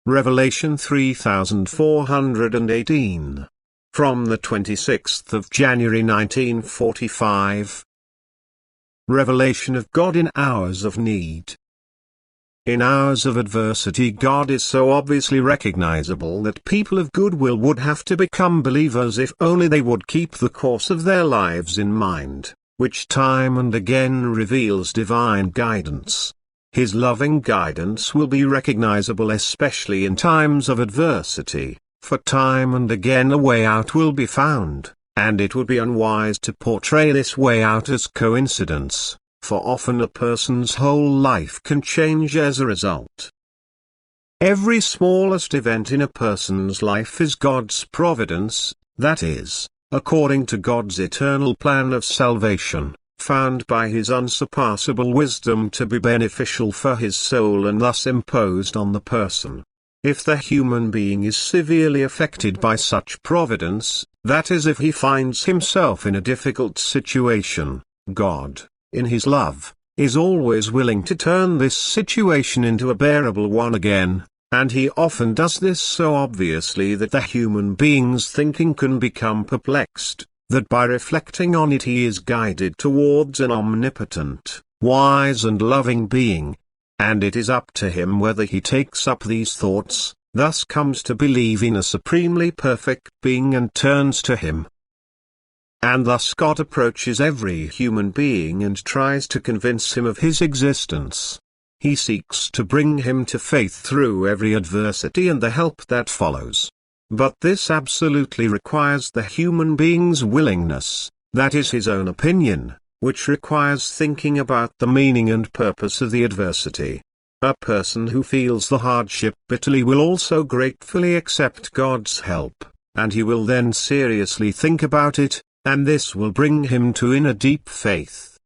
Revelation 3418. From the 26th of January 1945. Revelation of God in hours of need. In hours of adversity, God is so obviously recognizable that people of goodwill would have to become believers if only they would keep the course of their lives in mind, which time and again reveals divine guidance. His loving guidance will be recognizable especially in times of adversity, for time and again a way out will be found, and it would be unwise to portray this way out as coincidence, for often a person's whole life can change as a result. Every smallest event in a person's life is God's providence, that is, according to God's eternal plan of salvation, found by His unsurpassable wisdom to be beneficial for his soul and thus imposed on the person. If the human being is severely affected by such providence, that is if he finds himself in a difficult situation, God, in His love, is always willing to turn this situation into a bearable one again, and He often does this so obviously that the human being's thinking can become perplexed, that by reflecting on it he is guided towards an omnipotent, wise and loving being, and it is up to him whether he takes up these thoughts, thus comes to believe in a supremely perfect being and turns to Him. And thus God approaches every human being and tries to convince him of His existence. He seeks to bring him to faith through every adversity and the help that follows. But this absolutely requires the human being's willingness, that is his own opinion, which requires thinking about the meaning and purpose of the adversity. A person who feels the hardship bitterly will also gratefully accept God's help, and he will then seriously think about it, and this will bring him to inner deep faith.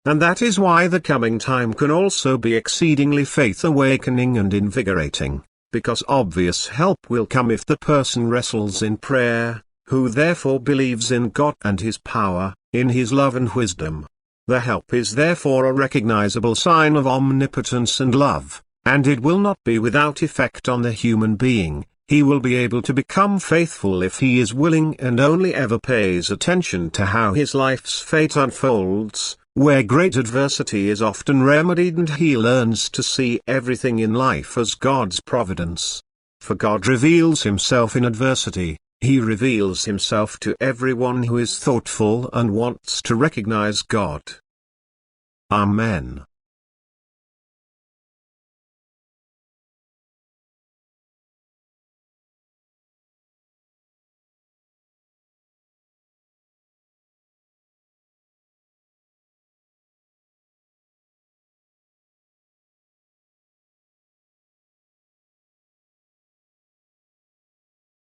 And that is why the coming time can also be exceedingly faith-awakening and invigorating, because obvious help will come if the person wrestles in prayer, who therefore believes in God and His power, in His love and wisdom. The help is therefore a recognizable sign of omnipotence and love, and it will not be without effect on the human being. He will be able to become faithful if he is willing and only ever pays attention to how his life's fate unfolds, where great adversity is often remedied, and he learns to see everything in life as God's providence. For God reveals Himself in adversity. He reveals Himself to everyone who is thoughtful and wants to recognize God. Amen.